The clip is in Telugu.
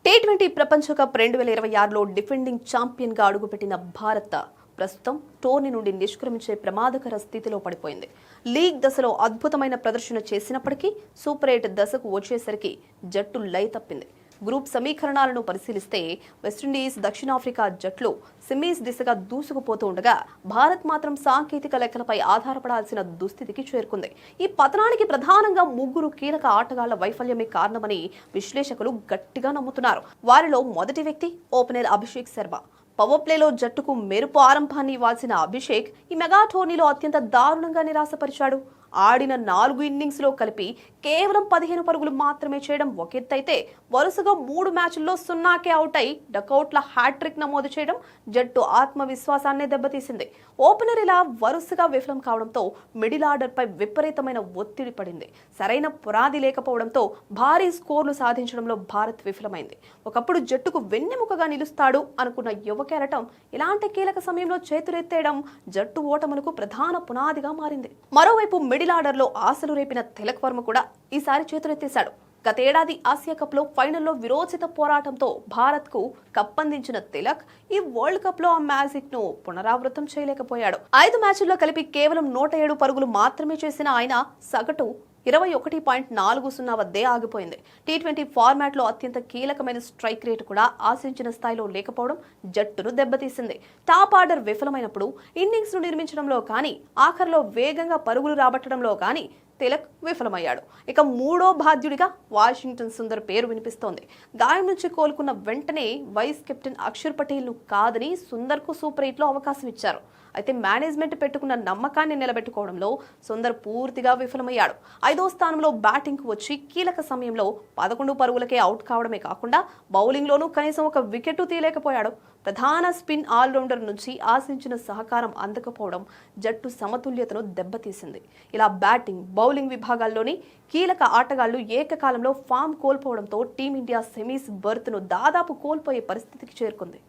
టీ20 ప్రపంచ కప్ 2026లో డిఫెండింగ్ ఛాంపియన్ గా అడుగుపెట్టిన భారత్ ప్రస్తుతం టోర్నీ నుండి నిష్క్రమించే ప్రమాదకర స్థితిలో పడిపోయింది. లీగ్ దశలో అద్భుతమైన ప్రదర్శన చేసినప్పటికీ సూపర్ 8 దశకు వచ్చేసరికి జట్టు లయ తప్పింది. గ్రూప్ సమీకరణాలను పరిశీలిస్తే వెస్టిండీస్, దక్షిణాఫ్రికా జట్లు సెమీస్ దిశగా దూసుకుపోతూ ఉండగా భారత్ మాత్రం సాంకేతిక లెక్కలపై ఆధారపడాల్సిన దుస్థితికి చేరుకుంది. ఈ పతనానికి ప్రధానంగా ముగ్గురు కీలక ఆటగాళ్ల వైఫల్యమే కారణమని విశ్లేషకులు గట్టిగా నమ్ముతున్నారు. వారిలో మొదటి వ్యక్తి ఓపెనర్ అభిషేక్ శర్మ. పవర్ ప్లేలో జట్టుకు మెరుపు ఆరంభాన్ని ఇవ్వాల్సిన అభిషేక్ ఈ మెగా టోర్నీలో అత్యంత దారుణంగా నిరాశపరిచాడు. ఆడిన 4 ఇన్నింగ్స్లో కలిపి కేవలం 15 పరుగులు మాత్రమే చేయడం ఒక ఎత్తైతే వరుసగా 3 మ్యాచ్ల్లో 0కే అవుట్ అయి డకౌట్ల హ్యాట్రిక్ నమోదు చేయడం జట్టు ఆత్మవిశ్వాసాన్ని దెబ్బతీసింది. ఓపెనర్ ఇలా వరుసగా విఫలం కావడంతో మిడిల్ ఆర్డర్పై విపరీతమైన ఒత్తిడి పడింది. సరైన పునాది లేకపోవడంతో భారీ స్కోర్లు సాధించడంలో భారత్ విఫలమైంది. ఒకప్పుడు జట్టుకు వెన్నెముకగా నిలుస్తాడు అనుకున్న యువ కెరటం ఇలాంటి కీలక సమయంలో చేతులెత్తేయడం జట్టు ఓటములకు ప్రధాన పునాదిగా మారింది. మరోవైపు మిడిల్ ఆర్డర్లో ఆశలు రేపిన తిలక్ వర్మ కూడా ఈసారి చేతులెత్తేశాడు. గతేడాది ఆసియా కప్ లో ఫైనల్లో విరోచిత పోరాటంతో భారత్ కు కప్పందించిన తిలక్ ఈ వరల్డ్ కప్ లో ఆ మ్యాజిక్ ను పునరావృతం చేయలేకపోయాడు. 5 మ్యాచ్ల్లో కలిపి కేవలం 107 పరుగులు మాత్రమే చేసిన ఆయన సగటు 21.40 వద్దే ఆగిపోయింది. టీ20 ఫార్మాట్ లో అత్యంత కీలకమైన స్ట్రైక్ రేటు కూడా ఆశించిన స్థాయిలో లేకపోవడం జట్టును దెబ్బతీసింది. టాప్ ఆర్డర్ విఫలమైనప్పుడు ఇన్నింగ్స్ ను నిర్మించడంలో కానీ ఆఖర్లో వేగంగా పరుగులు రాబట్టడంలో కానీ తిలక్ విఫలమయ్యాడు. ఇక మూడో బాధ్యుడిగా వాషింగ్టన్ సుందర్ పేరు వినిపిస్తోంది. గాయం నుంచి కోలుకున్న వెంటనే వైస్ కెప్టెన్ అక్షర్ పటేల్ ను కాదని సుందర్ కు సూపర్ 8లో అవకాశం ఇచ్చారు. అయితే మేనేజ్మెంట్ పెట్టుకున్న నమ్మకాన్ని నిలబెట్టుకోవడంలో సుందర్ పూర్తిగా విఫలమయ్యాడు. 5వ స్థానంలో బ్యాటింగ్ కు వచ్చి కీలక సమయంలో 11 పరుగులకే అవుట్ కావడమే కాకుండా బౌలింగ్ లోనూ కనీసం ఒక వికెట్ తీయలేకపోయాడు. ప్రధాన స్పిన్ ఆల్రౌండర్ నుంచి ఆశించిన సహకారం అందకపోవడం జట్టు సమతుల్యతను దెబ్బతీసింది. ఇలా బ్యాటింగ్, బౌలింగ్ విభాగాల్లోని కీలక ఆటగాళ్లు ఏకకాలంలో ఫామ్ కోల్పోవడంతో టీమిండియా సెమీస్ బర్త్ ను దాదాపు కోల్పోయే పరిస్థితికి చేరుకుంది.